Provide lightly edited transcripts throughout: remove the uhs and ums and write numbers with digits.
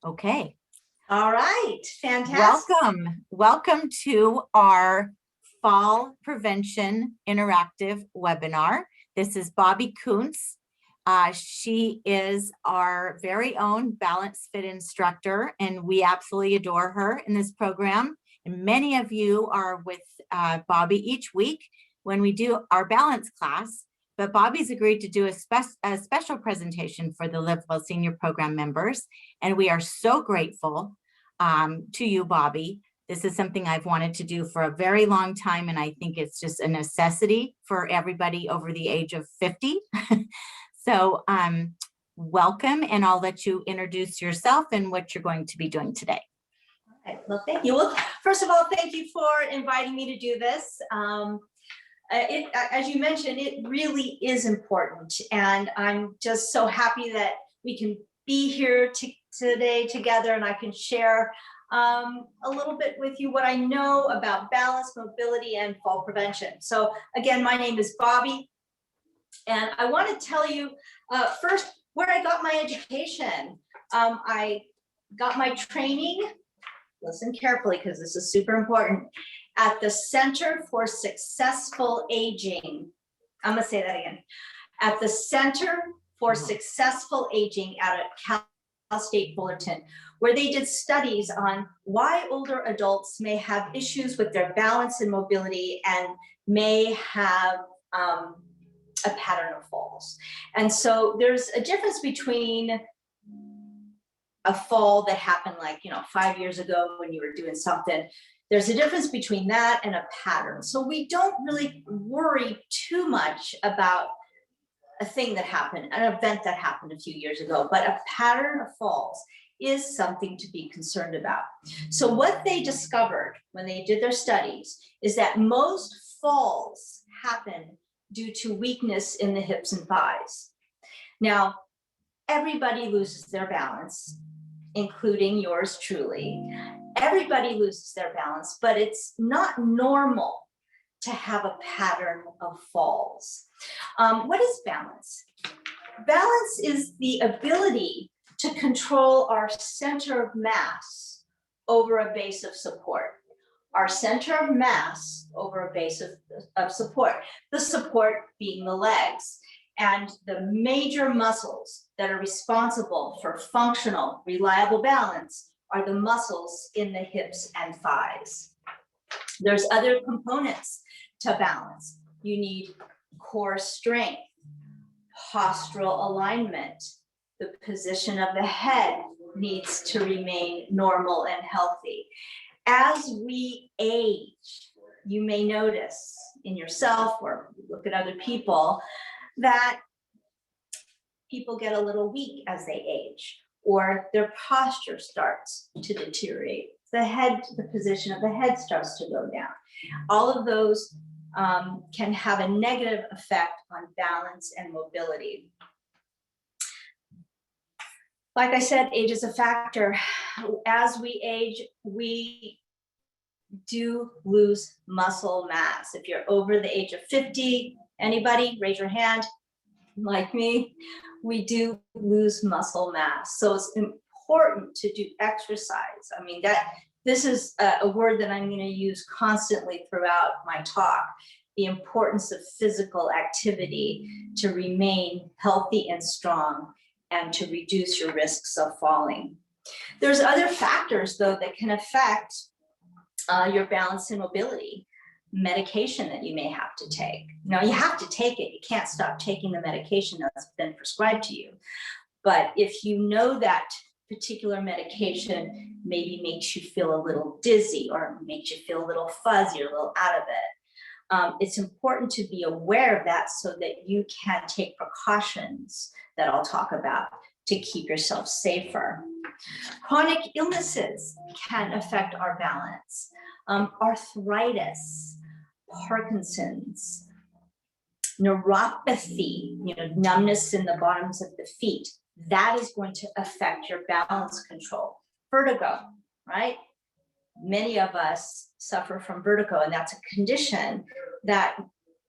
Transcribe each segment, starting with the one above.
Okay. All right. Fantastic. Welcome to our Fall Prevention Interactive webinar. This is Bobbi Koonse. She is our very own Balance Fit instructor, and we absolutely adore her in this program. And many of you are with Bobbi each week when we do our balance class. But Bobbi's agreed to do a special presentation for the Live Well Senior Program members, and we are so grateful to you, Bobbi. This is something I've wanted to do for a very long time, and I think it's just a necessity for everybody over the age of 50. So welcome, and I'll let you introduce yourself and what you're going to be doing today. All right. Well, thank you. Well, first of all, thank you for inviting me to do this. As you mentioned, it really is important, and I'm just so happy that we can be here today together, and I can share a little bit with you what I know about balance, mobility, and fall prevention. So again, my name is Bobbi, and I want to tell you first where I got my education. I got my training, listen carefully because this is super important, at the Center for Successful Aging. I'm going to say that again. At the Center for Successful Aging out at Cal State Fullerton, where they did studies on why older adults may have issues with their balance and mobility and may have a pattern of falls. And so there's a difference between a fall that happened 5 years ago when you were doing something. There's a difference between that and a pattern. So we don't really worry too much about a thing that happened, an event that happened a few years ago, but a pattern of falls is something to be concerned about. So what they discovered when they did their studies is that most falls happen due to weakness in the hips and thighs. Now, everybody loses their balance, including yours truly. Everybody loses their balance, but it's not normal to have a pattern of falls. What is balance? Balance is the ability to control our center of mass over a base of support. Our center of mass over a base of support. The support being the legs. And the major muscles that are responsible for functional, reliable balance are the muscles in the hips and thighs. There's other components to balance. You need core strength, postural alignment. The position of the head needs to remain normal and healthy. As we age, you may notice in yourself or look at other people that people get a little weak as they age, or their posture starts to deteriorate. The position of the head starts to go down. All of those can have a negative effect on balance and mobility. Like I said, age is a factor. As we age, we do lose muscle mass. If you're over the age of 50, anybody, raise your hand. Like me, we do lose muscle mass. So it's important to do exercise. I mean, this is a word that I'm going to use constantly throughout my talk. The importance of physical activity to remain healthy and strong and to reduce your risks of falling. There's other factors, though, that can affect your balance and mobility. Medication that you may have to take. Now, you have to take it. You can't stop taking the medication that's been prescribed to you. But if you know that particular medication maybe makes you feel a little dizzy or makes you feel a little fuzzy or a little out of it, it's important to be aware of that so that you can take precautions that I'll talk about to keep yourself safer. Chronic illnesses can affect our balance. Arthritis, Parkinson's, neuropathy, numbness in the bottoms of the feet, that is going to affect your balance control. Vertigo, right? Many of us suffer from vertigo, and that's a condition that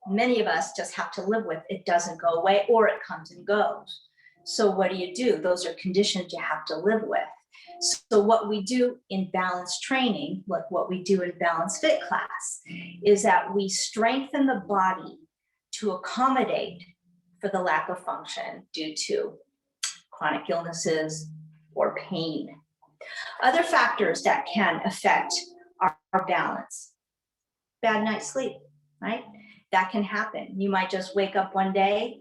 many of us just have to live with. It doesn't go away, or it comes and goes. So what do? Those are conditions you have to live with. So what we do in balance training, like what we do in balance fit class, is that we strengthen the body to accommodate for the lack of function due to chronic illnesses or pain. Other factors that can affect our balance: bad night's sleep, right? That can happen. You might just wake up one day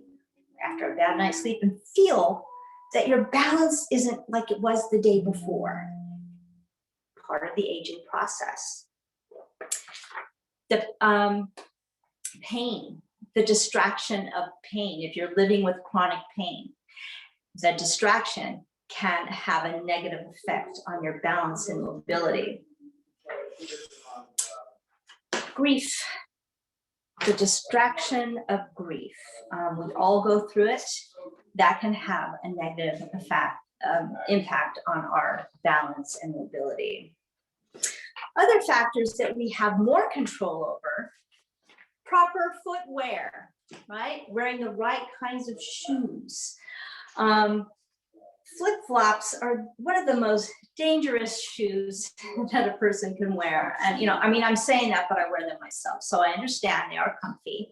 after a bad night's sleep and feel that your balance isn't like it was the day before. Part of the aging process. The pain, the distraction of pain. If you're living with chronic pain, the distraction can have a negative effect on your balance and mobility. Grief, the distraction of grief. We all go through it. That can have a negative impact on our balance and mobility. Other factors that we have more control over: proper footwear, right? Wearing the right kinds of shoes. Flip-flops are one of the most dangerous shoes that a person can wear. And, I mean, I'm saying that, but I wear them myself, so I understand they are comfy.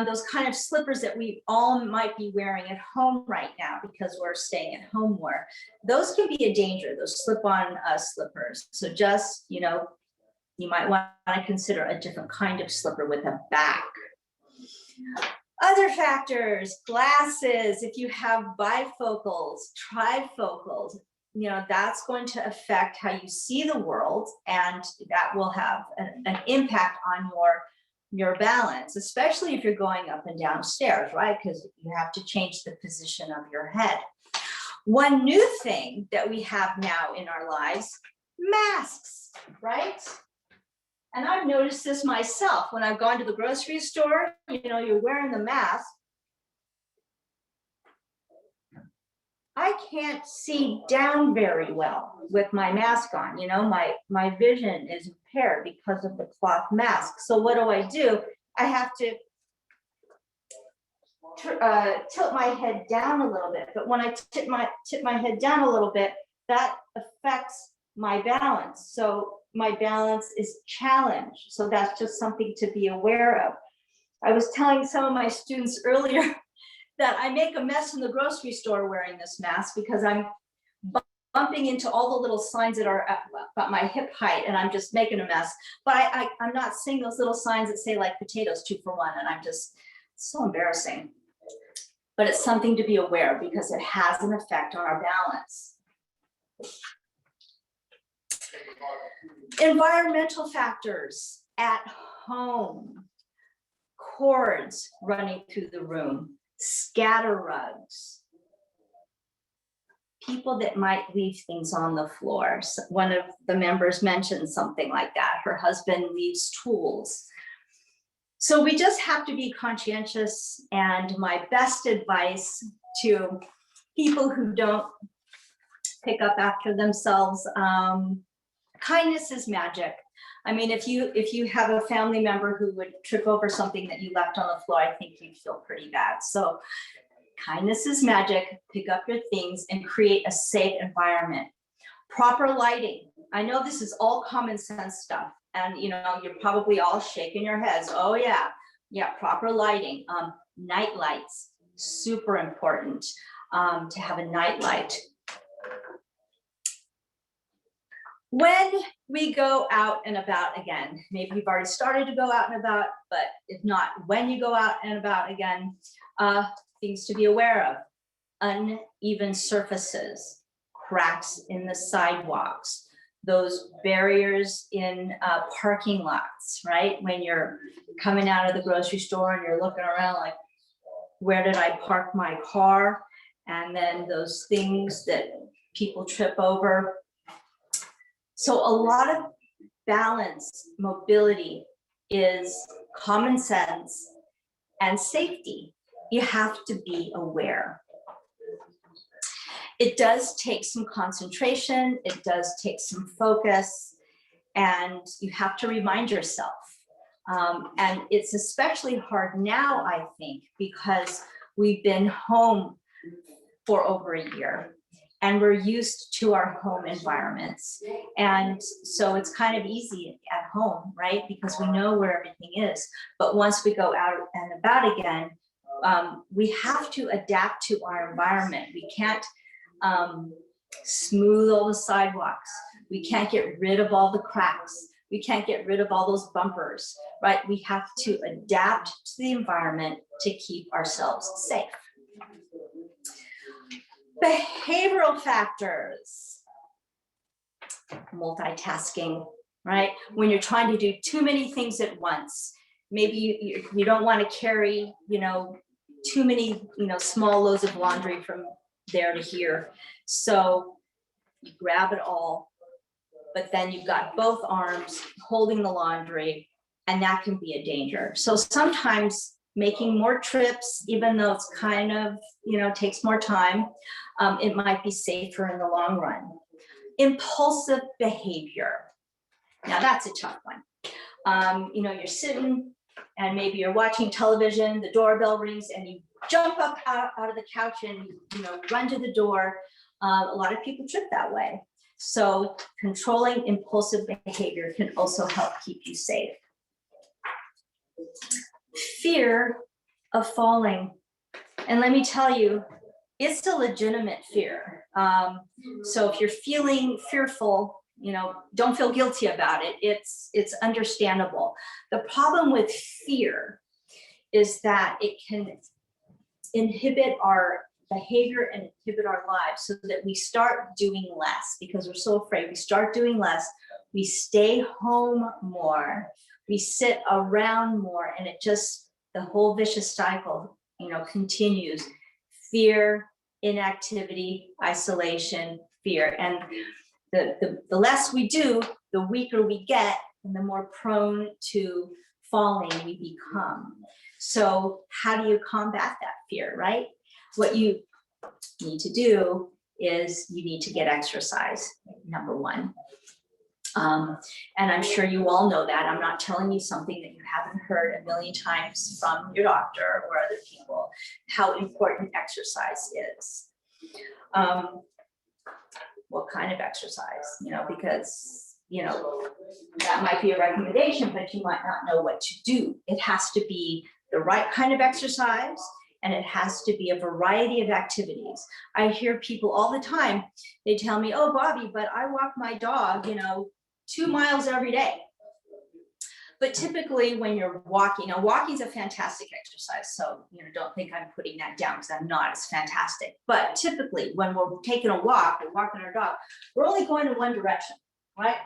Those kind of slippers that we all might be wearing at home right now because we're staying at home more, those can be a danger, those slip-on slippers. So just, you might want to consider a different kind of slipper with a back. Other factors: glasses. If you have bifocals, trifocals, that's going to affect how you see the world, and that will have an impact on your balance, especially if you're going up and down stairs, right? Because you have to change the position of your head. One new thing that we have now in our lives: masks, right? And I've noticed this myself when I've gone to the grocery store. You're wearing the mask. I can't see down very well with my mask on. My vision is impaired because of the cloth mask. So what do? I have to tilt my head down a little bit. But when I tip my head down a little bit, that affects my balance. So my balance is challenged. So that's just something to be aware of. I was telling some of my students earlier that I make a mess in the grocery store wearing this mask because I'm bumping into all the little signs that are about my hip height, and I'm just making a mess. But I'm not seeing those little signs that say like potatoes 2 for 1, and it's so embarrassing. But it's something to be aware of because it has an effect on our balance. Environmental factors at home: cords running through the room, scatter rugs, people that might leave things on the floor. So one of the members mentioned something like that. Her husband leaves tools. So we just have to be conscientious. And my best advice to people who don't pick up after themselves: kindness is magic. I mean, if you have a family member who would trip over something that you left on the floor, I think you'd feel pretty bad. So kindness is magic. Pick up your things and create a safe environment. Proper lighting. I know this is all common sense stuff, and you're probably all shaking your heads. Oh yeah, proper lighting. Night lights, super important to have a night light. When we go out and about again, maybe you've already started to go out and about, but if not, when you go out and about again, things to be aware of: uneven surfaces, cracks in the sidewalks, those barriers in parking lots, right? When you're coming out of the grocery store and you're looking around like, where did I park my car? And then those things that people trip over. So a lot of balance, mobility is common sense and safety. You have to be aware. It does take some concentration. It does take some focus, and you have to remind yourself. And it's especially hard now, I think, because we've been home for over a year. and we're used to our home environments. And so it's kind of easy at home, right? Because we know where everything is. But once we go out and about again, we have to adapt to our environment. We can't smooth all the sidewalks. We can't get rid of all the cracks. We can't get rid of all those bumpers, right? We have to adapt to the environment to keep ourselves safe. Behavioral factors. Multitasking, right? When you're trying to do too many things at once, maybe you don't want to carry, too many, small loads of laundry from there to here. So you grab it all, but then you've got both arms holding the laundry, and that can be a danger. So sometimes making more trips, even though it's kind of, takes more time, it might be safer in the long run. Impulsive behavior. Now that's a tough one. You're sitting and maybe you're watching television, the doorbell rings and you jump up out of the couch and, run to the door. A lot of people trip that way. So controlling impulsive behavior can also help keep you safe. Fear of falling. And let me tell you, it's a legitimate fear. So if you're feeling fearful, don't feel guilty about it. It's understandable. The problem with fear is that it can inhibit our behavior and inhibit our lives so that we start doing less because we're so afraid. We start doing less. We stay home more. We sit around more, and the whole vicious cycle, continues. Fear, inactivity, isolation, fear. And the less we do, the weaker we get and the more prone to falling we become. So how do you combat that fear, right? What you need to do is you need to get exercise, number one. And I'm sure you all know that. I'm not telling you something that you haven't heard a million times from your doctor or other people, how important exercise is. What kind of exercise, because, that might be a recommendation, but you might not know what to do. It has to be the right kind of exercise, and it has to be a variety of activities. I hear people all the time, they tell me, oh, Bobbi, but I walk my dog, 2 miles every day. But typically when you're walking, now walking is a fantastic exercise. So, don't think I'm putting that down because I'm not. It's fantastic. But typically when we're taking a walk and walking our dog, we're only going in one direction, right?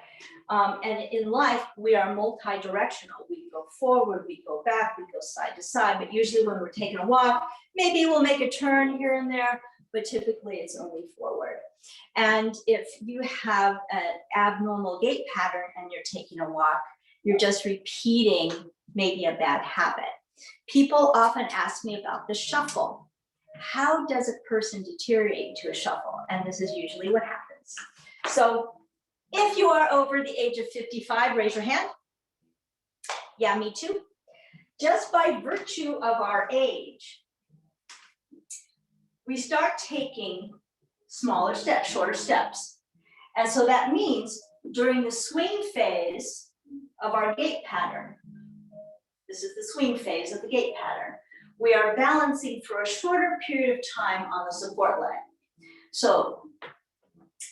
And in life, we are multi-directional. We go forward, we go back, we go side to side. But usually when we're taking a walk, maybe we'll make a turn here and there, but typically it's only forward. And if you have an abnormal gait pattern and you're taking a walk, you're just repeating maybe a bad habit. People often ask me about the shuffle. How does a person deteriorate to a shuffle? And this is usually what happens. So if you are over the age of 55, raise your hand. Yeah, me too. Just by virtue of our age, we start taking smaller steps, shorter steps. And so that means during the swing phase of our gait pattern, this is the swing phase of the gait pattern, we are balancing for a shorter period of time on the support leg. So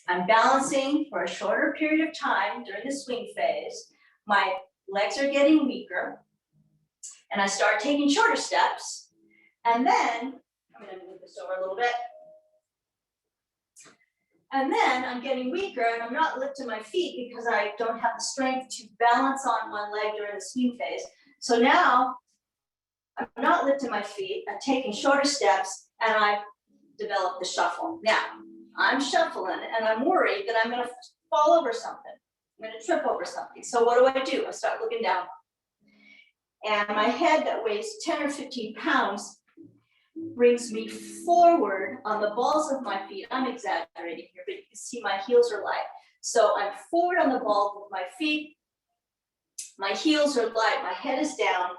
I'm balancing for a shorter period of time during the swing phase. My legs are getting weaker, and I start taking shorter steps. And then, I'm going to move this over a little bit. And then I'm getting weaker and I'm not lifting my feet because I don't have the strength to balance on one leg during the swing phase. So now I'm not lifting my feet, I'm taking shorter steps, and I've developed the shuffle. Now I'm shuffling and I'm worried that I'm going to fall over something. I'm going to trip over something. So what do? I start looking down. And my head that weighs 10 or 15 pounds brings me forward on the balls of my feet. I'm exaggerating here, but you can see my heels are light. So I'm forward on the balls of my feet. My heels are light, my head is down,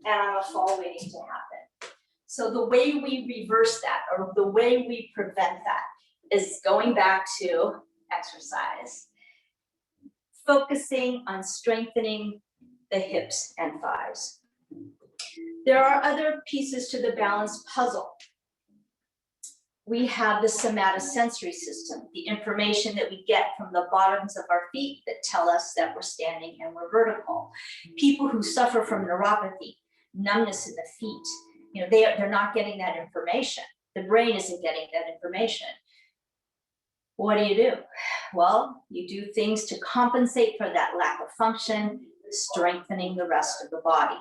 and I'm a fall waiting to happen. So the way we reverse that, or the way we prevent that, is going back to exercise, focusing on strengthening the hips and thighs. There are other pieces to the balance puzzle. We have the somatosensory system, the information that we get from the bottoms of our feet that tell us that we're standing and we're vertical. People who suffer from neuropathy, numbness in the feet, you know, they're not getting that information. The brain isn't getting that information. What do? Well, you do things to compensate for that lack of function, strengthening the rest of the body.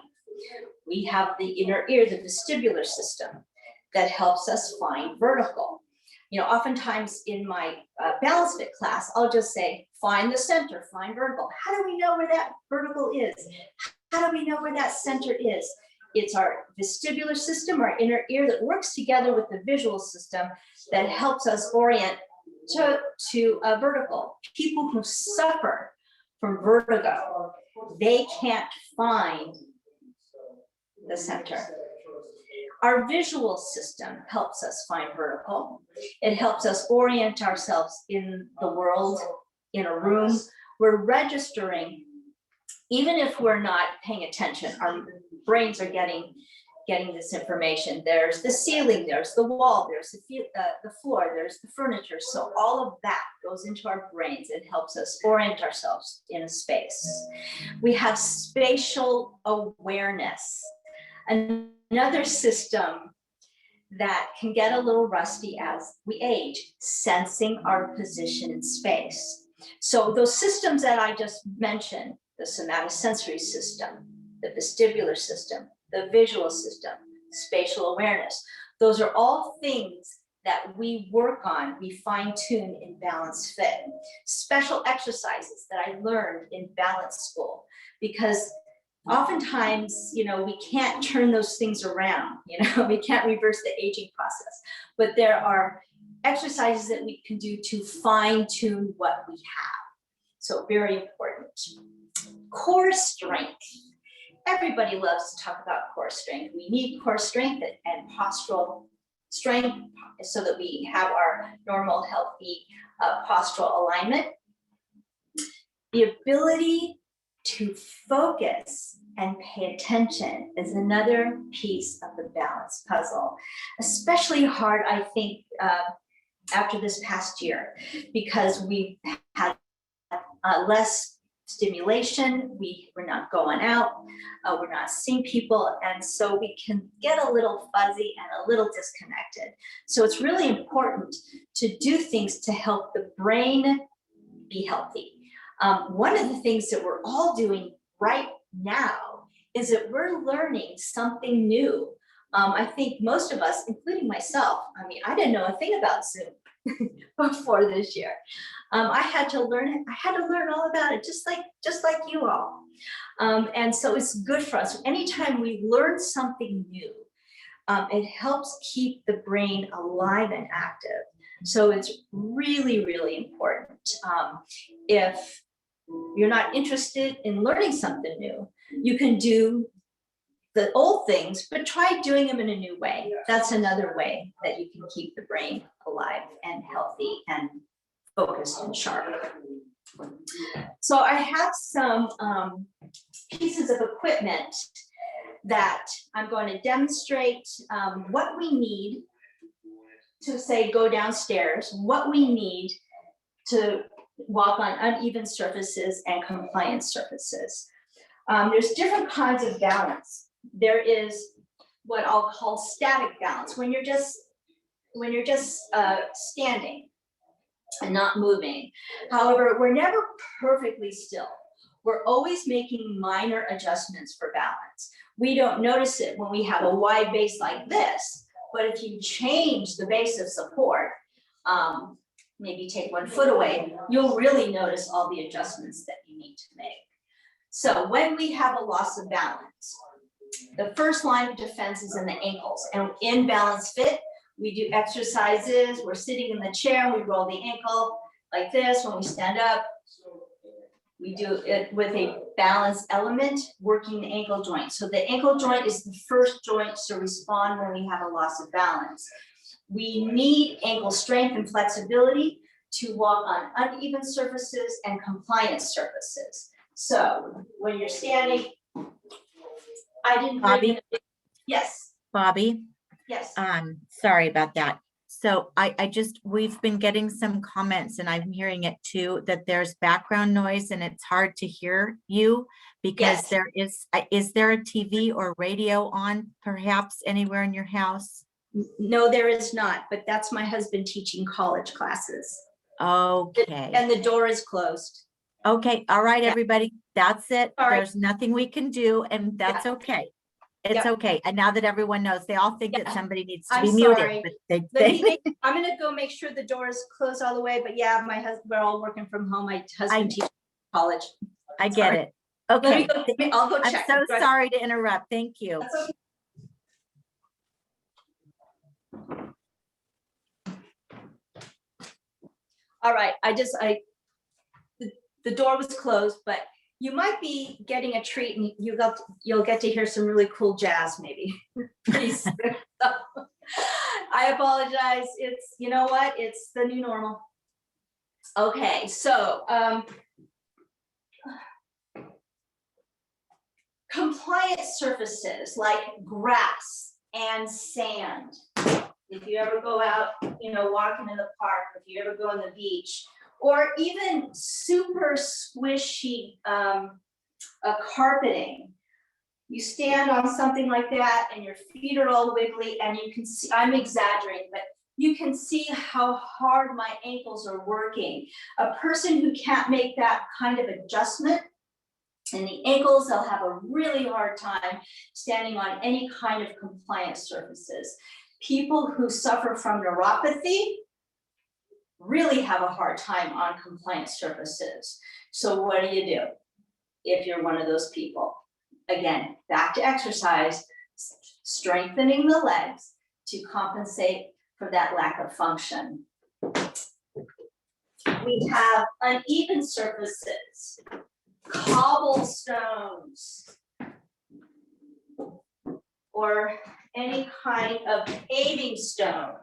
We have the inner ear, the vestibular system, that helps us find vertical. You know, oftentimes in my balance fit class, I'll just say, find the center, find vertical. How do we know where that vertical is? How do we know where that center is? It's our vestibular system, our inner ear, that works together with the visual system that helps us orient to a vertical. People who suffer from vertigo, they can't find the center. Our visual system helps us find vertical. It helps us orient ourselves in the world, in a room. We're registering, even if we're not paying attention, our brains are getting this information. There's the ceiling, there's the wall, there's the floor, there's the furniture. So all of that goes into our brains and helps us orient ourselves in a space. We have spatial awareness, another system that can get a little rusty as we age, sensing our position in space. So those systems that I just mentioned, the somatosensory system, the vestibular system, the visual system, spatial awareness, those are all things that we work on, we fine tune in Balance Fit. Special exercises that I learned in balance school, because oftentimes, you know, we can't turn those things around, you know, we can't reverse the aging process, but there are exercises that we can do to fine tune what we have. So very important. Core strength. Everybody loves to talk about core strength. We need core strength and postural strength so that we have our normal, healthy postural alignment. The ability to focus and pay attention is another piece of the balance puzzle, especially hard, I think, after this past year, because we've had less stimulation, we're not going out, we're not seeing people, and so we can get a little fuzzy and a little disconnected. So it's really important to do things to help the brain be healthy. One of the things that we're all doing right now is that we're learning something new. I think most of us, including myself, I mean, I didn't know a thing about Zoom before this year. I had to learn all about it, just like you all. And so it's good for us. Anytime we learn something new, it helps keep the brain alive and active. So it's really, really important. If you're not interested in learning something new, you can do the old things, but try doing them in a new way. That's another way that you can keep the brain alive and healthy and focused and sharp. So I have some pieces of equipment that I'm going to demonstrate what we need to, say, go downstairs, what we need to walk on uneven surfaces and compliant surfaces. There's different kinds of balance. There is what I'll call static balance, when you're just standing and not moving. However, we're never perfectly still. We're always making minor adjustments for balance. We don't notice it when we have a wide base like this, but if you change the base of support, maybe take 1 foot away, you'll really notice all the adjustments that you need to make. So when we have a loss of balance, the first line of defense is in the ankles. And in Balance Fit, we do exercises. We're sitting in the chair and we roll the ankle like this. When we stand up, we do it with a balance element, working the ankle joint. So the ankle joint is the first joint to respond when we have a loss of balance. We need ankle strength and flexibility to walk on uneven surfaces and compliance surfaces. So when you're standing, I didn't bring Bobbi? it. Yes, Bobbi, yes. sorry about that. So we've been getting some comments and I'm hearing it too, that there's background noise and it's hard to hear you because Yes. is there a TV or radio on perhaps anywhere in your house? No, there is not, but that's my husband teaching college classes. Okay. And the door is closed. Okay. All right, Yeah. everybody. That's it. Sorry. There's nothing we can do and that's okay. It's Yeah. okay. And now that everyone knows, they all think that Yeah. somebody needs to I'm be muted. sorry. But I'm gonna go make sure the door is closed all the way, but yeah, my husband, we're all working from home. My husband teaches college. I get Sorry. it. Okay. I'll go I'm check. so Right. sorry to interrupt. Thank you. That's okay. All right, the door was closed, but you might be getting a treat and you'll get to hear some really cool jazz maybe. Pretty soon. I apologize. It's, you know what? It's the new normal. Okay, so compliant surfaces like grass and sand. If you ever go out, walking in the park, if you ever go on the beach, or even super squishy carpeting, you stand on something like that and your feet are all wiggly and you can see, I'm exaggerating, but you can see how hard my ankles are working. A person who can't make that kind of adjustment in the ankles, they'll have a really hard time standing on any kind of compliant surfaces. People who suffer from neuropathy really have a hard time on compliant surfaces. So what do you do if you're one of those people? Again, back to exercise, strengthening the legs to compensate for that lack of function. We have uneven surfaces, cobblestones, or any kind of paving stone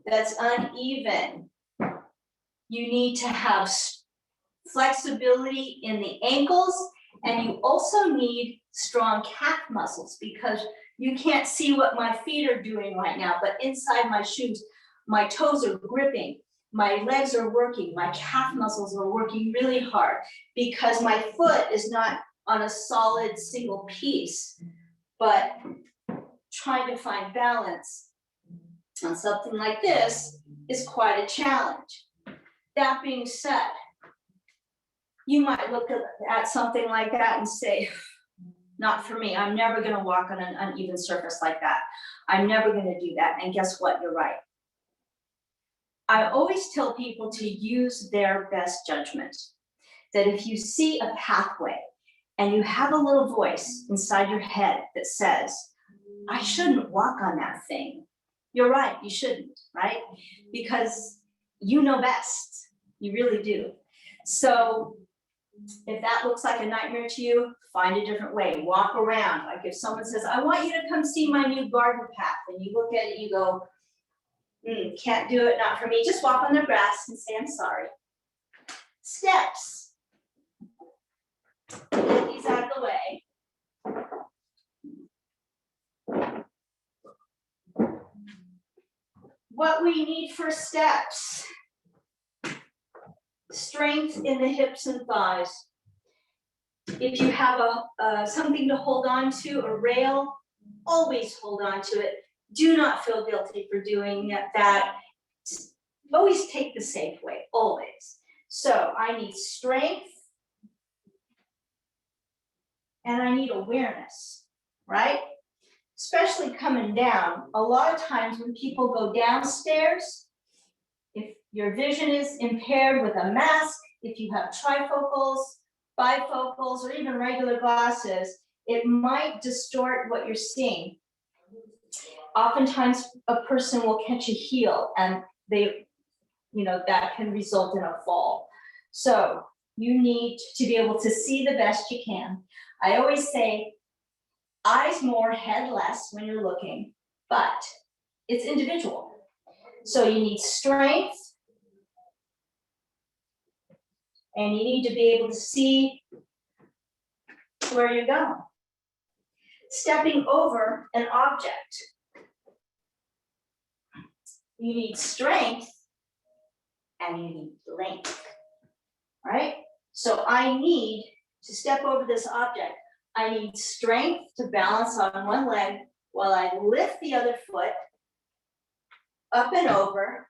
that's uneven. You need to have flexibility in the ankles, and you also need strong calf muscles because you can't see what my feet are doing right now, but inside my shoes, my toes are gripping, my legs are working, my calf muscles are working really hard because my foot is not on a solid single piece, but trying to find balance on something like this is quite a challenge. That being said, you might look at something like that and say, not for me, I'm never gonna walk on an uneven surface like that. I'm never gonna do that, and guess what, you're right. I always tell people to use their best judgment, that if you see a pathway and you have a little voice inside your head that says, I shouldn't walk on that thing. You're right, you shouldn't, right? Because you know best, you really do. So if that looks like a nightmare to you, find a different way, walk around. Like if someone says, I want you to come see my new garden path, and you look at it, you go, can't do it, not for me. Just walk on the grass and say, I'm sorry. Steps. Get these out of the way. What we need for steps: strength in the hips and thighs. If you have something to hold on to, a rail, always hold on to it. Do not feel guilty for doing that. Always take the safe way, always. So I need strength and I need awareness, right? Especially coming down. A lot of times when people go downstairs, if your vision is impaired with a mask, if you have trifocals, bifocals, or even regular glasses, it might distort what you're seeing. Oftentimes a person will catch a heel and that can result in a fall. So you need to be able to see the best you can. I always say, eyes more, head less when you're looking, but it's individual. So you need strength, and you need to be able to see where you're going. Stepping over an object, you need strength and you need length, right? So I need to step over this object. I need strength to balance on one leg while I lift the other foot up and over.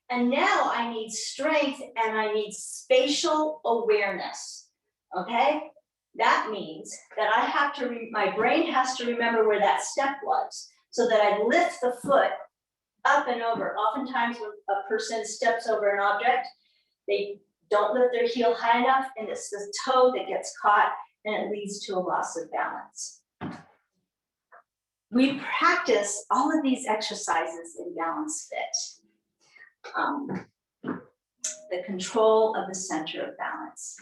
And now I need strength and I need spatial awareness, okay? That means that I have to, my brain has to remember where that step was so that I lift the foot up and over. Oftentimes when a person steps over an object, they don't lift their heel high enough and it's the toe that gets caught and it leads to a loss of balance. We practice all of these exercises in Balance Fit. The control of the center of balance.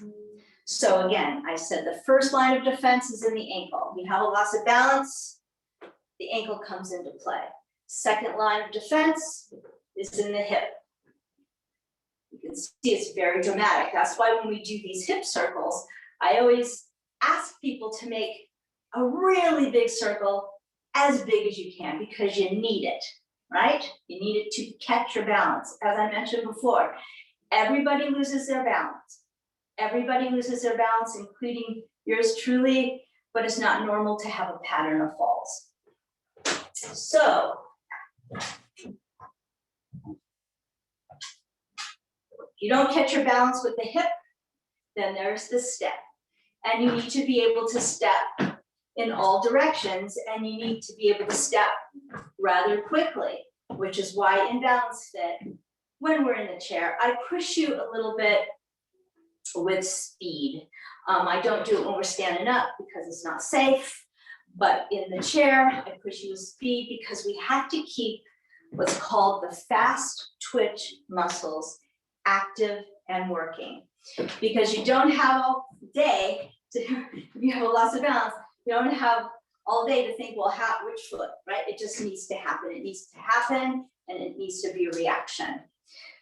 So again, I said the first line of defense is in the ankle. We have a loss of balance, the ankle comes into play. Second line of defense is in the hip. You can see it's very dramatic. That's why when we do these hip circles, I always ask people to make a really big circle, as big as you can, because you need it, right? You need it to catch your balance. As I mentioned before, everybody loses their balance. Everybody loses their balance, including yours truly, but it's not normal to have a pattern of falls. So, you don't catch your balance with the hip, then there's the step. And you need to be able to step in all directions, and you need to be able to step rather quickly, which is why in Balance Fit, when we're in the chair, I push you a little bit with speed. I don't do it when we're standing up because it's not safe, but in the chair, I push you with speed because we have to keep what's called the fast twitch muscles active and working. Because you don't have all day to, if you have a loss of balance, you don't have all day to think, well, which foot, right? It just needs to happen. It needs to happen and it needs to be a reaction.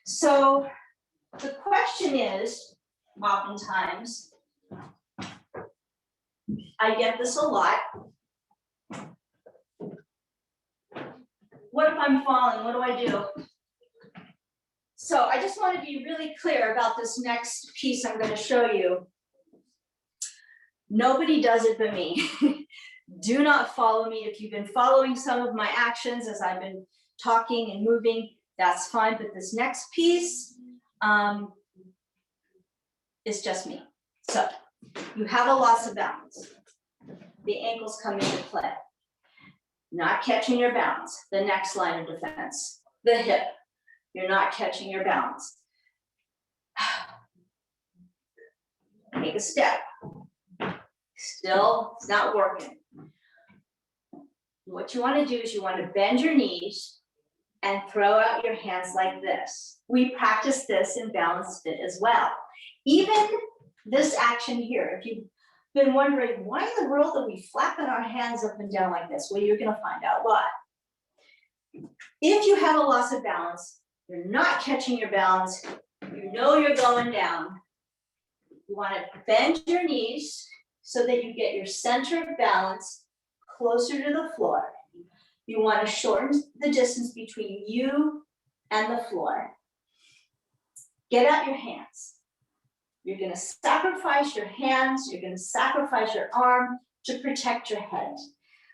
So the question is, oftentimes, I get this a lot. What if I'm falling? What do I do? So I just want to be really clear about this next piece I'm going to show you. Nobody does it but me. Do not follow me. If you've been following some of my actions as I've been talking and moving, that's fine. But this next piece is just me. So you have a loss of balance. The ankles come into play. Not catching your balance. The next line of defense. The hip. You're not catching your balance. Take a step. Still, it's not working. What you want to do is you want to bend your knees and throw out your hands like this. We practice this in Balance Fit as well. Even this action here, if you've been wondering, why in the world are we flapping our hands up and down like this? Well, you're going to find out why. If you have a loss of balance, you're not catching your balance, you know you're going down, you want to bend your knees so that you get your center of balance closer to the floor. You want to shorten the distance between you and the floor. Get out your hands. You're going to sacrifice your hands, you're going to sacrifice your arm to protect your head.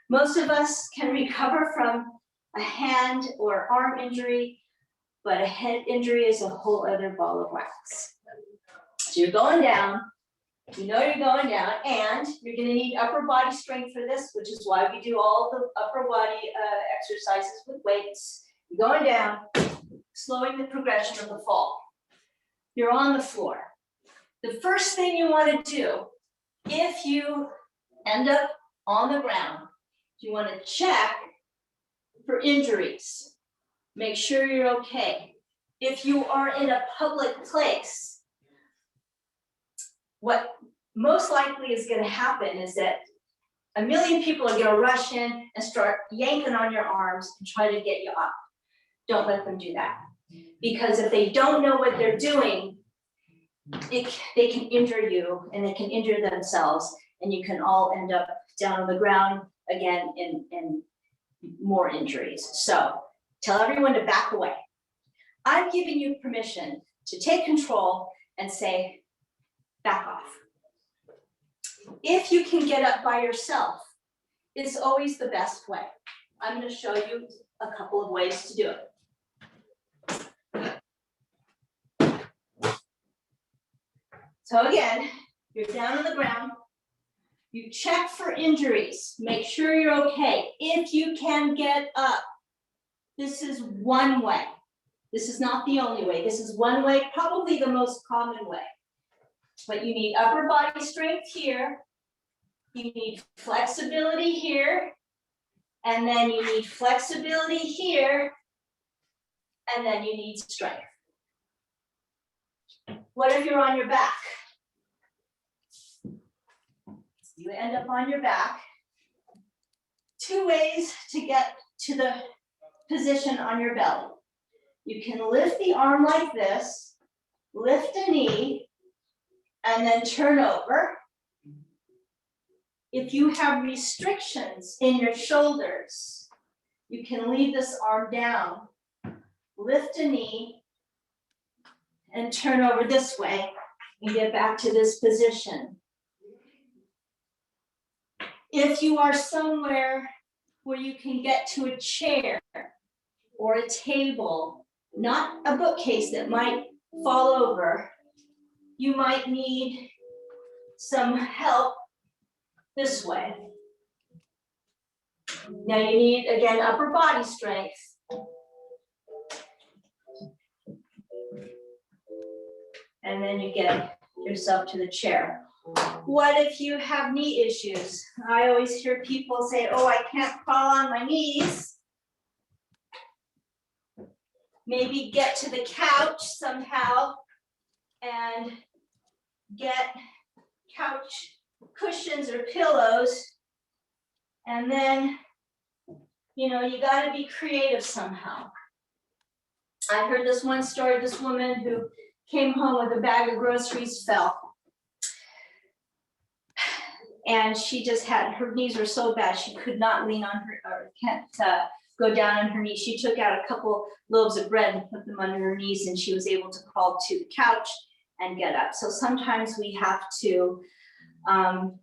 Most of us can recover from a hand or arm injury, but a head injury is a whole other ball of wax. So you're going down, you know you're going down, and you're going to need upper body strength for this, which is why we do all the upper body exercises with weights. You're going down, slowing the progression of the fall. You're on the floor. The first thing you want to do, if you end up on the ground, you want to check for injuries. Make sure you're okay. If you are in a public place, what most likely is going to happen is that a million people are going to rush in and start yanking on your arms and try to get you up. don't let them do that. Because if they don't know what they're doing, they can injure you and they can injure themselves, and you can all end up down on the ground again in more injuries. So tell everyone to back away. I'm giving you permission to take control and say, back off. If you can get up by yourself, it's always the best way. I'm going to show you a couple of ways to do it. So again, you're down on the ground. You check for injuries. Make sure you're okay. If you can get up, this is one way. This is not the only way. This is one way, probably the most common way. But you need upper body strength here. You need flexibility here. And then you need flexibility here. And then you need strength. What if you're on your back? You end up on your back. Two ways to get to the position on your belly. You can lift the arm like this, lift a knee, and then turn over. If you have restrictions in your shoulders, you can leave this arm down, lift a knee, and turn over this way and get back to this position. If you are somewhere where you can get to a chair or a table, not a bookcase that might fall over, you might need some help this way. Now you need, again, upper body strength. And then you get yourself to the chair. What if you have knee issues? I always hear people say, oh, I can't crawl on my knees. Maybe get to the couch somehow and get couch cushions or pillows. And then, you got to be creative somehow. I heard this one story, this woman who came home with a bag of groceries, fell. And she just her knees were so bad, she could not lean on her, or can't go down on her knees. She took out a couple loaves of bread and put them under her knees, and she was able to crawl to the couch and get up. So sometimes we have to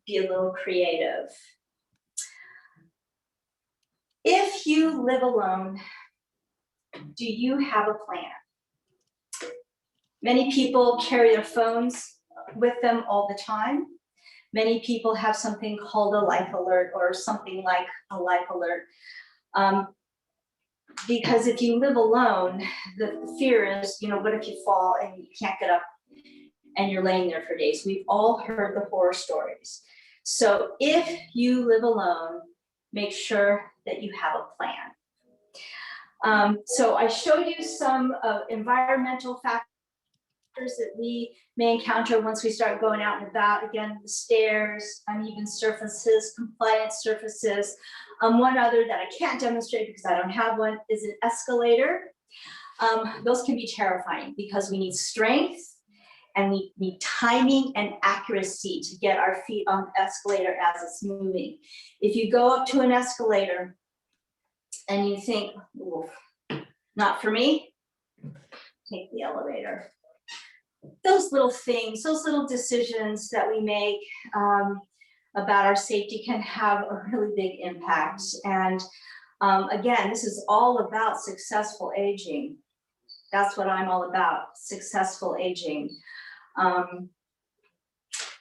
be a little creative. If you live alone, do you have a plan? Many people carry their phones with them all the time. Many people have something called a life alert or something like a life alert. Because if you live alone, the fear is, what if you fall and you can't get up and you're laying there for days? We've all heard the horror stories. So if you live alone, make sure that you have a plan. So I showed you some environmental factors that we may encounter once we start going out and about. Again, the stairs, uneven surfaces, compliant surfaces. One other that I can't demonstrate because I don't have one is an escalator. Those can be terrifying because we need strength and we need timing and accuracy to get our feet on the escalator as it's moving. If you go up to an escalator and you think, not for me, take the elevator. Those little things, those little decisions that we make about our safety can have a really big impact. And again, this is all about successful aging. That's what I'm all about, successful aging.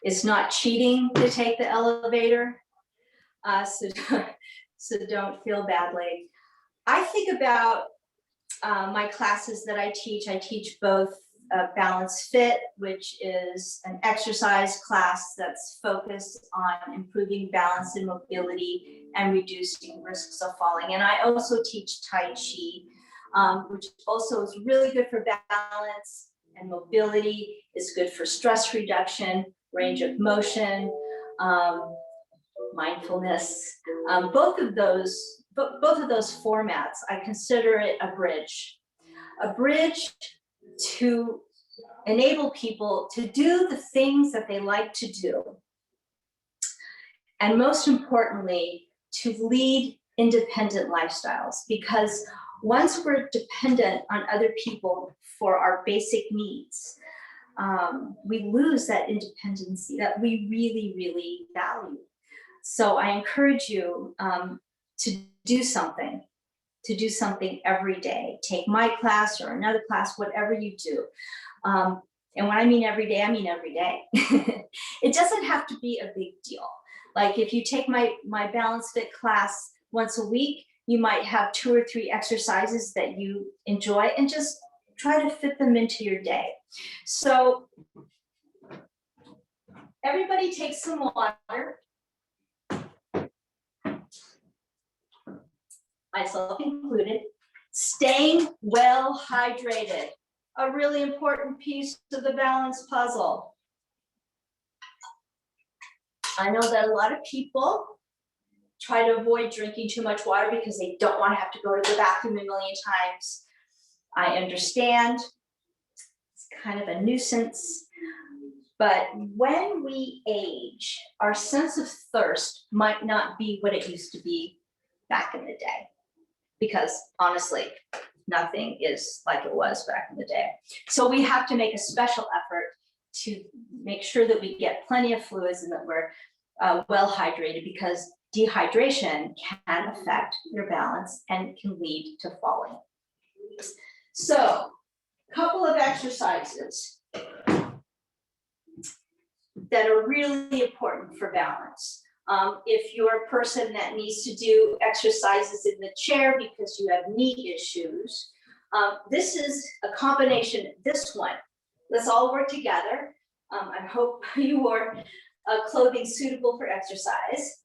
It's not cheating to take the elevator, so don't feel badly. I think about my classes that I teach. I teach both Balance Fit, which is an exercise class that's focused on improving balance and mobility and reducing risks of falling. And I also teach Tai Chi, which also is really good for balance and mobility. It's good for stress reduction, range of motion, mindfulness. Both of those both of those formats, I consider it a bridge to enable people to do the things that they like to do. And most importantly, to lead independent lifestyles, because once we're dependent on other people for our basic needs, we lose that independency that we really, really value. So I encourage you to do something every day. Take my class or another class, whatever you do. And when I mean every day, I mean every day. It doesn't have to be a big deal. Like if you take my Balance Fit class once a week, you might have 2 or 3 exercises that you enjoy and just try to fit them into your day. So everybody take some water. Myself included. Staying well hydrated, a really important piece of the balance puzzle. I know that a lot of people try to avoid drinking too much water because they don't want to have to go to the bathroom a million times. I understand, it's kind of a nuisance, but when we age, our sense of thirst might not be what it used to be back in the day, because honestly, nothing is like it was back in the day. So we have to make a special effort to make sure that we get plenty of fluids and that we're well hydrated, because dehydration can affect your balance and can lead to falling. So, a couple of exercises that are really important for balance. If you're a person that needs to do exercises in the chair because you have knee issues, this is a combination, this one. Let's all work together. I hope you wore clothing suitable for exercise.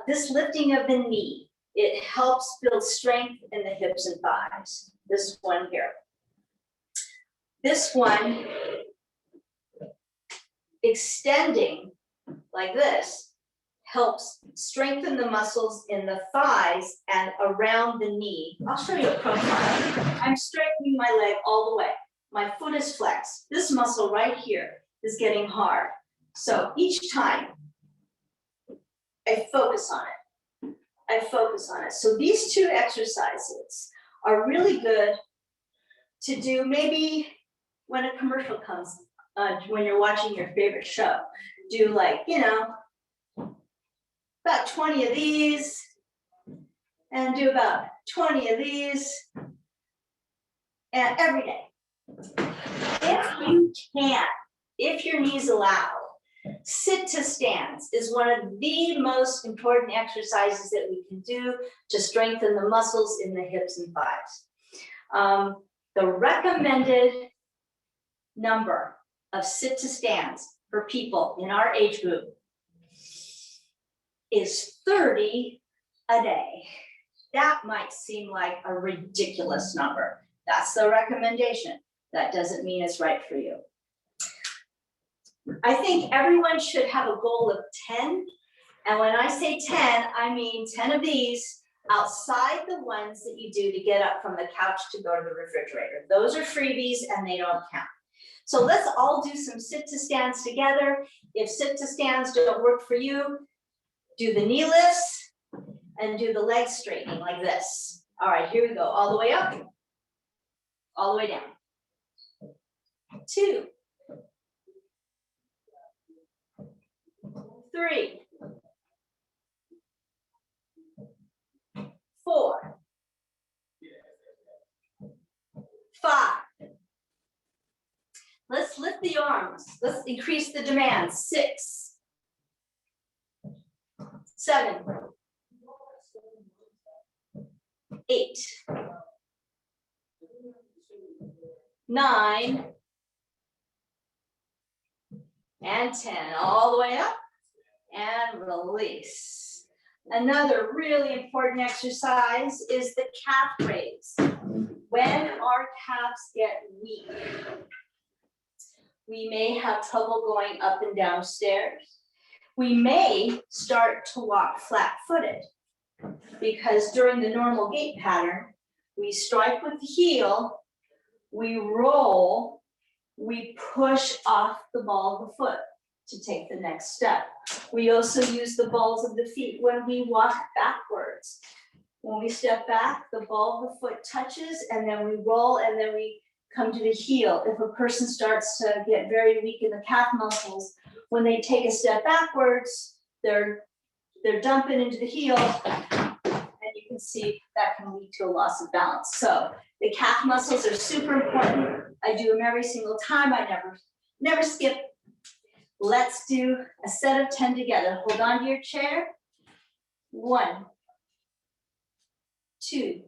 This lifting of the knee, it helps build strength in the hips and thighs. This one here. This one, extending like this, helps strengthen the muscles in the thighs and around the knee. I'll show you a profile. I'm straightening my leg all the way. My foot is flexed. This muscle right here is getting hard. So each time I focus on it. I focus on it. So these 2 exercises are really good to do maybe when a commercial comes, when you're watching your favorite show. Do like, you know, about 20 of these, and do about 20 of these, and every day. If you can, if your knees allow, sit to stands is one of the most important exercises that we can do to strengthen the muscles in the hips and thighs. The recommended number of sit to stands for people in our age group is 30 a day. That might seem like a ridiculous number. That's the recommendation. That doesn't mean it's right for you. I think everyone should have a goal of 10. And when I say 10, I mean 10 of these outside the ones that you do to get up from the couch to go to the refrigerator. Those are freebies and they don't count. So let's all do some sit to stands together. If sit to stands don't work for you, do the knee lifts and do the leg straightening like this. All right, here we go. All the way up, all the way down. 2, 3, 4, 5. Let's lift the arms. Let's increase the demand. 6, 7, 8, 9, and 10. All the way up and release. Another really important exercise is the calf raise. When our calves get weak, we may have trouble going up and down stairs. We may start to walk flat-footed. Because during the normal gait pattern, we strike with the heel, we roll, we push off the ball of the foot to take the next step. We also use the balls of the feet when we walk backwards. When we step back, the ball of the foot touches, and then we roll, and then we come to the heel. If a person starts to get very weak in the calf muscles, when they take a step backwards, they're dumping into the heel, and you can see that can lead to a loss of balance. So the calf muscles are super important. I do them every single time. I never skip. Let's do a set of 10 together. Hold on to your chair. 1, 2,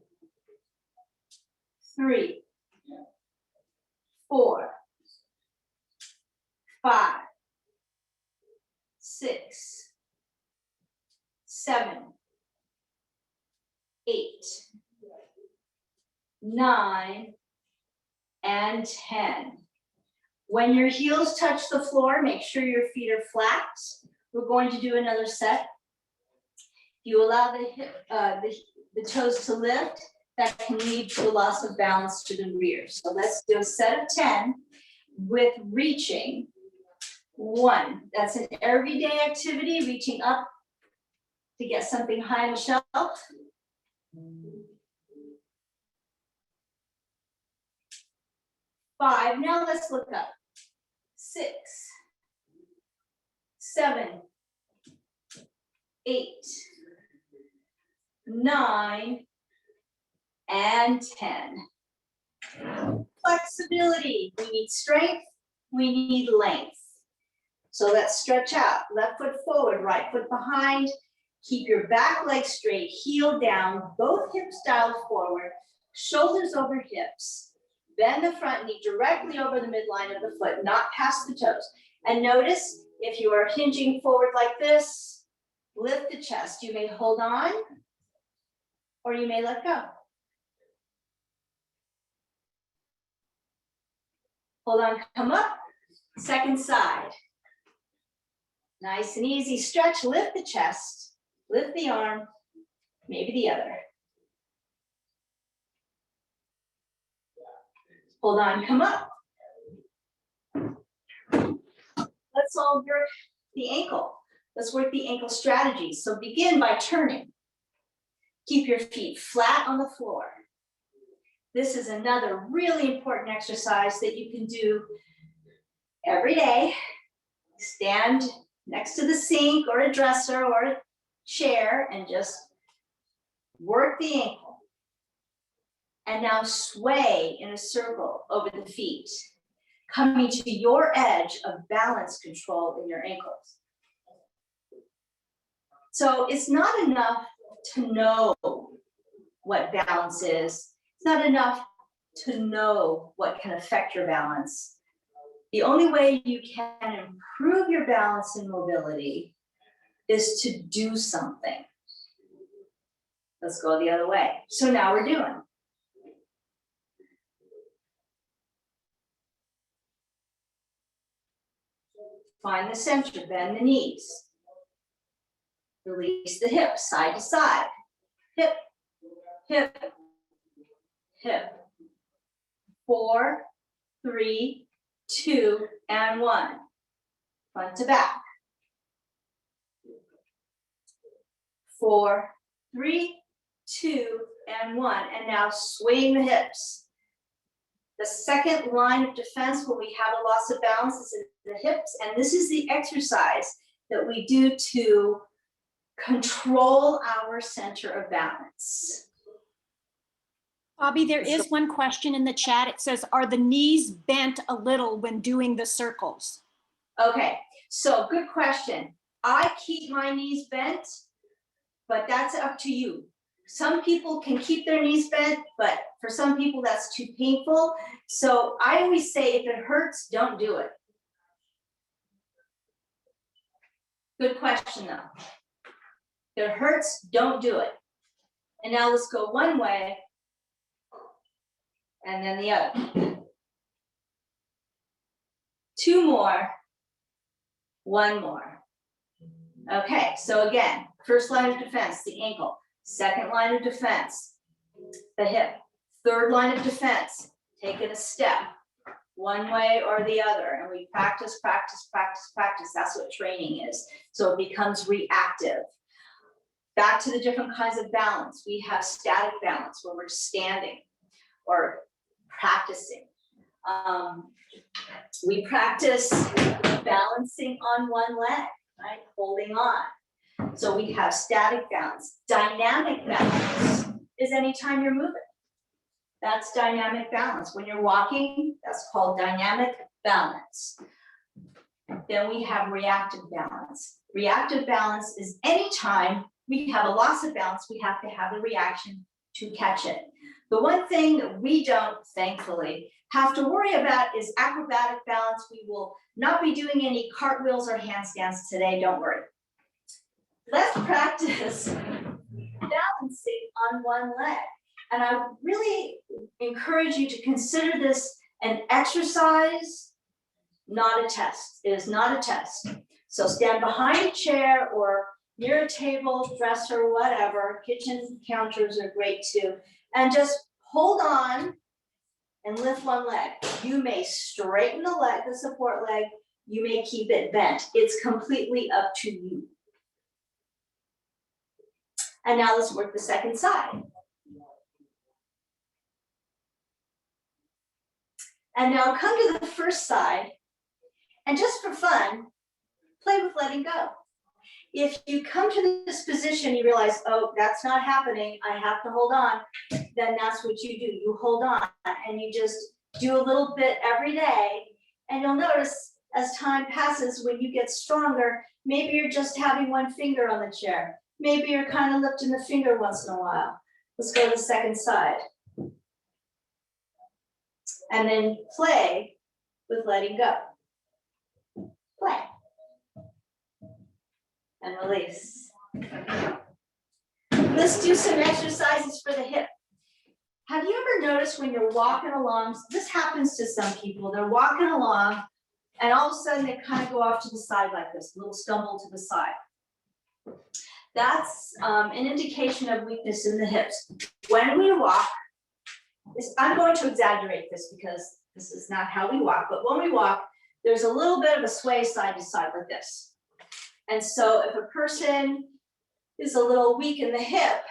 3, 4, 5, 6, 7, 8, 9, and 10. When your heels touch the floor, make sure your feet are flat. We're going to do another set. You allow the toes to lift, that can lead to a loss of balance to the rear. So let's do a set of 10 with reaching. 1, that's an everyday activity, reaching up to get something high on the shelf. 5, now let's look up. 6, 7, 8, 9, and 10. Flexibility, we need strength, we need length. So let's stretch out, left foot forward, right foot behind. Keep your back leg straight, heel down, both hips dialed forward, shoulders over hips. Bend the front knee directly over the midline of the foot, not past the toes. And notice, if you are hinging forward like this, lift the chest. You may hold on, or you may let go. Hold on, come up, second side. Nice and easy stretch, lift the chest, lift the arm, maybe the other. Hold on, come up. Let's all work the ankle. Let's work the ankle strategies. So begin by turning. Keep your feet flat on the floor. This is another really important exercise that you can do every day. Stand next to the sink or a dresser or a chair and just work the ankle. And now sway in a circle over the feet, coming to your edge of balance control in your ankles. So it's not enough to know what balance is. It's not enough to know what can affect your balance. The only way you can improve your balance and mobility is to do something. Let's go the other way. So now we're doing. Find the center, bend the knees. Release the hips, side to side. Hip, hip, hip. 4, 3, 2, and 1. Front to back. 4, 3, 2, and 1. And now swing the hips. The second line of defense when we have a loss of balance is in the hips, and this is the exercise that we do to control our center of balance. Bobbi, there is one question in the chat. It says, are the knees bent a little when doing the circles? Okay, so good question. I keep my knees bent, but that's up to you. Some people can keep their knees bent, but for some people that's too painful. So I always say if it hurts, don't do it. Good question though. If it hurts, don't do it. And now let's go one way and then the other. 2 more, 1 more. Okay, so again, first line of defense, the ankle. Second line of defense, the hip. Third line of defense, taking a step one way or the other. And we practice, practice, practice, practice. That's what training is. So it becomes reactive. Back to the different kinds of balance. We have static balance where we're standing or practicing. We practice balancing on one leg, right? Holding on. So we have static balance. Dynamic balance is anytime you're moving. That's dynamic balance. When you're walking, that's called dynamic balance. Then we have reactive balance. Reactive balance is anytime we have a loss of balance, we have to have a reaction to catch it. The one thing that we don't, thankfully, have to worry about is acrobatic balance. We will not be doing any cartwheels or handstands today, don't worry. Let's practice balancing on one leg. And I really encourage you to consider this an exercise, not a test. It is not a test. So stand behind a chair or near a table, dresser, whatever. Kitchen counters are great too. And just hold on and lift one leg. You may straighten the leg, the support leg. You may keep it bent. It's completely up to you. And now let's work the second side. And now come to the first side, and just for fun, play with letting go. If you come to this position, you realize, oh, that's not happening, I have to hold on, then that's what you do. You hold on, and you just do a little bit every day, and you'll notice as time passes, when you get stronger, maybe you're just having one finger on the chair. Maybe you're kind of lifting the finger once in a while. Let's go to the second side. And then play with letting go. Play. And release. Let's do some exercises for the hip. Have you ever noticed when you're walking along, this happens to some people, they're walking along and all of a sudden they kind of go off to the side like this, a little stumble to the side. That's an indication of weakness in the hips. When we walk, I'm going to exaggerate this because this is not how we walk, but when we walk, there's a little bit of a sway side to side like this. And so if a person is a little weak in the hip,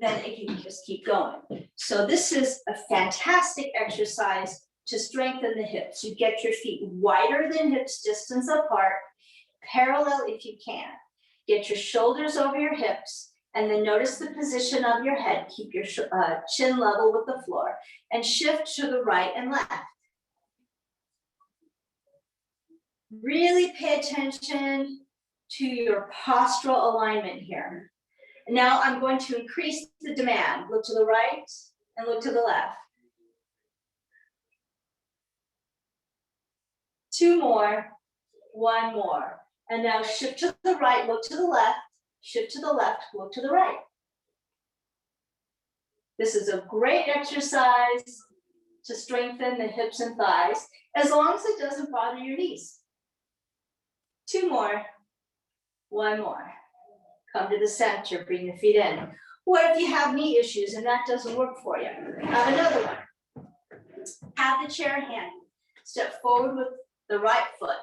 then it can just keep going. So this is a fantastic exercise to strengthen the hips. You get your feet wider than hips distance apart, parallel if you can. Get your shoulders over your hips, and then notice the position of your head. Keep your chin level with the floor, and shift to the right and left. Really pay attention to your postural alignment here. Now I'm going to increase the demand. Look to the right and look to the left. 2 more, 1 more. And now shift to the right, look to the left, shift to the left, look to the right. This is a great exercise to strengthen the hips and thighs, as long as it doesn't bother your knees. 2 more, 1 more. Come to the center, bring the feet in. What if you have knee issues and that doesn't work for you? Have another one. Have the chair handy. Step forward with the right foot.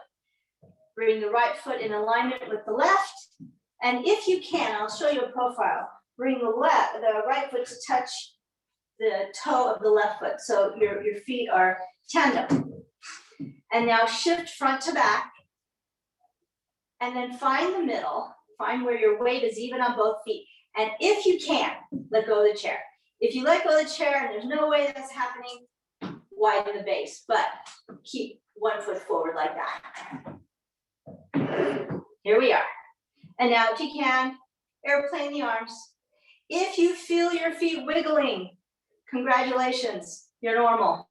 Bring the right foot in alignment with the left. And if you can, I'll show you a profile. Bring the right foot to touch the toe of the left foot. So your feet are tandem. And now shift front to back. And then find the middle. Find where your weight is even on both feet. And if you can, let go of the chair. If you let go of the chair and there's no way that's happening, widen the base. But keep 1 foot forward like that. Here we are. And now if you can, airplane the arms. If you feel your feet wiggling, congratulations, you're normal.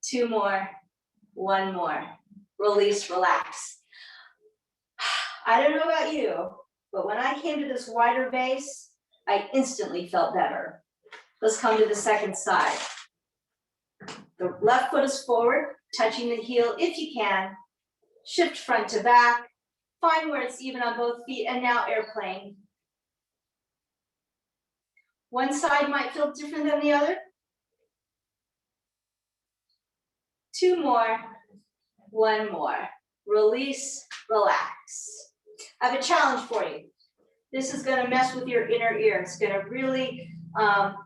2 more, 1 more. Release, relax. I don't know about you, but when I came to this wider base, I instantly felt better. Let's come to the second side. The left foot is forward, touching the heel if you can. Shift front to back, Find where it's even on both feet, and now airplane. One side might feel different than the other. 2 more, 1 more. Release, relax. I have a challenge for you. This is gonna mess with your inner ear. It's gonna really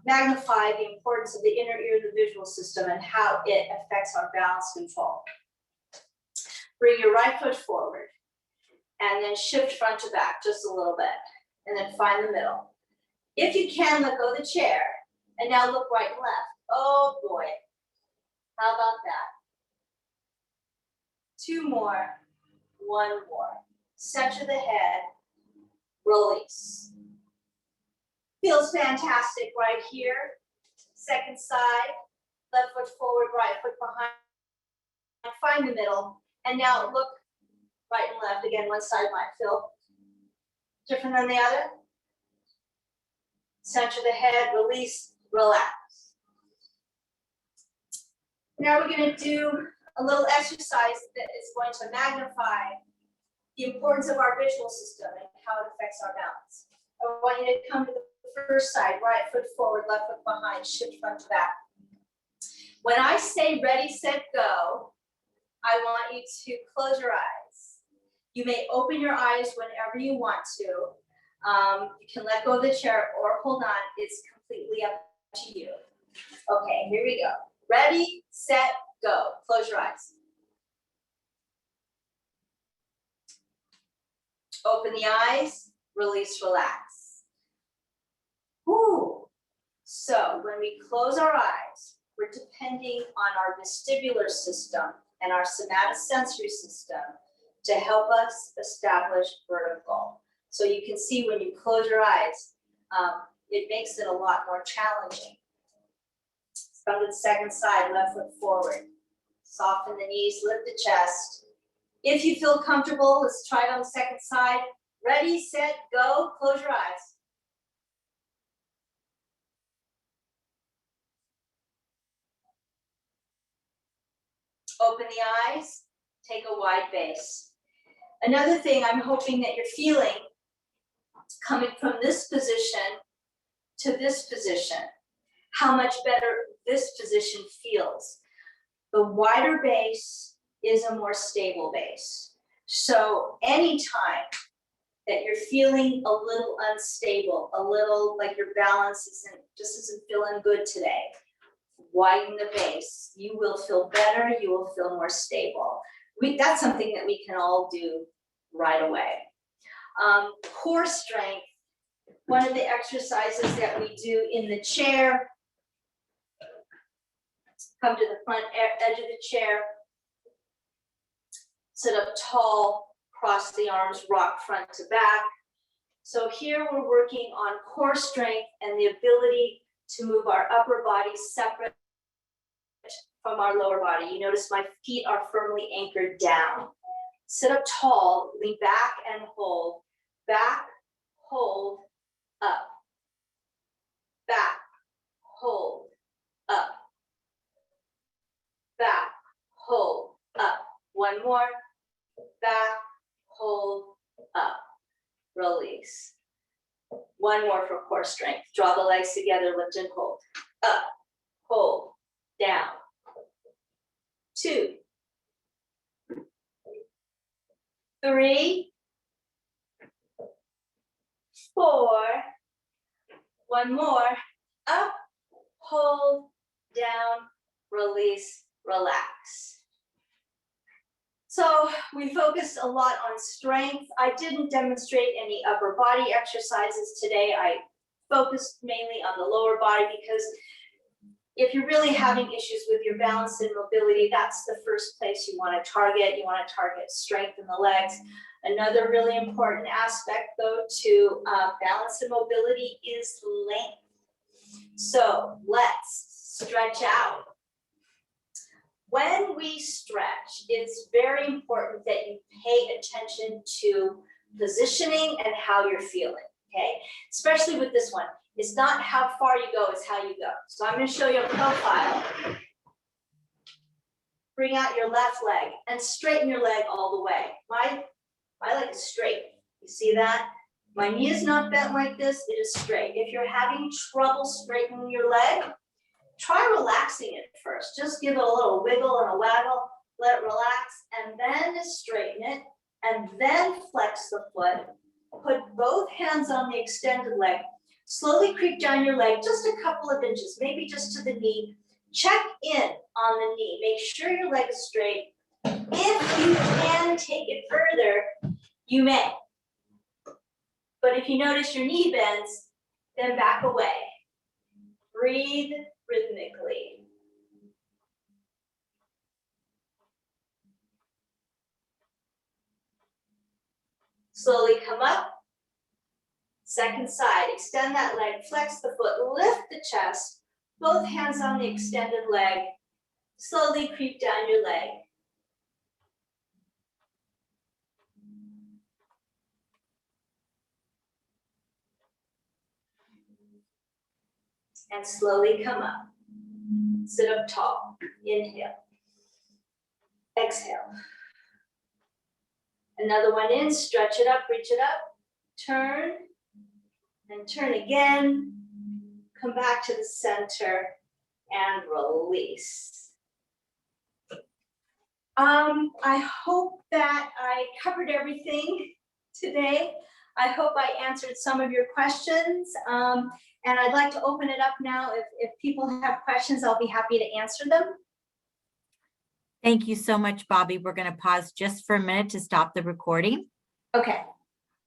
magnify the importance of the inner ear, the visual system, and how it affects our balance control. Bring your right foot forward, and then shift front to back just a little bit, and then find the middle. If you can, let go of the chair, and now look right and left. Oh boy, how about that? 2 more, 1 more. Center the head, release. Feels fantastic right here. Second side, left foot forward, right foot behind. Find the middle, and now look right and left. Again, one side might feel different than the other. Center the head, release, relax. Now we're going to do a little exercise that is going to magnify the importance of our visual system and how it affects our balance. I want you to come to the first side, right foot forward, left foot behind, shift front to back. When I say ready, set, go, I want you to close your eyes. You may open your eyes whenever you want to. You can let go of the chair or hold on. It's completely up to you. Okay, here we go. Ready, set, go. Close your eyes. Open the eyes, release, relax. Woo. So when we close our eyes, we're depending on our vestibular system and our somatosensory system to help us establish vertigo. So you can see when you close your eyes, it makes it a lot more challenging. Come to the second side, left foot forward. Soften the knees, lift the chest. If you feel comfortable, let's try it on the second side. Ready, set, go. Close your eyes. Open the eyes, take a wide base. Another thing I'm hoping that you're feeling, coming from this position to this position, how much better this position feels. The wider base is a more stable base. So anytime that you're feeling a little unstable, a little like your balance isn't feeling good today, widen the base. You will feel better, you will feel more stable. That's something that we can all do right away. Core strength, one of the exercises that we do in the chair. Come to the front edge of the chair. Sit up tall, cross the arms, rock front to back. So here we're working on core strength and the ability to move our upper body separate from our lower body. You notice my feet are firmly anchored down. Sit up tall, lean back and hold. Back, hold, up. Back, hold, up. Back, hold, up. One more. Back, hold, up. Release. One more for core strength. Draw the legs together, lift and hold. Up, hold, down. 2, 3, 4. One more. Up, hold, down, release, relax. So we focused a lot on strength. I didn't demonstrate any upper body exercises today. I focused mainly on the lower body because if you're really having issues with your balance and mobility, that's the first place you want to target. You want to target strength in the legs. Another really important aspect, though, to balance and mobility is length. So let's stretch out. When we stretch, it's very important that you pay attention to positioning and how you're feeling, okay? Especially with this one. It's not how far you go, it's how you go. So I'm going to show you a profile. Bring out your left leg and straighten your leg all the way. My My leg is straight. You see that? My knee is not bent like this, it is straight. If you're having trouble straightening your leg, try relaxing it first. Just give it a little wiggle and a waggle, let it relax, and then straighten it, and then flex the foot. Put both hands on the extended leg. Slowly creep down your leg just a couple of inches, maybe just to the knee. Check in on the knee. Make sure your leg is straight. If you can take it further, you may. But if you notice your knee bends, then back away. Breathe rhythmically. Slowly come up. Second side, extend that leg, flex the foot, lift the chest, both hands on the extended leg. Slowly creep down your leg. And slowly come up. Sit up tall. Inhale. Exhale. Another one in, stretch it up, reach it up. Turn. And turn again. Come back to the center and release. I hope that I covered everything today. I hope I answered some of your questions. And I'd like to open it up now. If people have questions, I'll be happy to answer them. Thank you so much, Bobbi. We're going to pause just for a minute to stop the recording. Okay.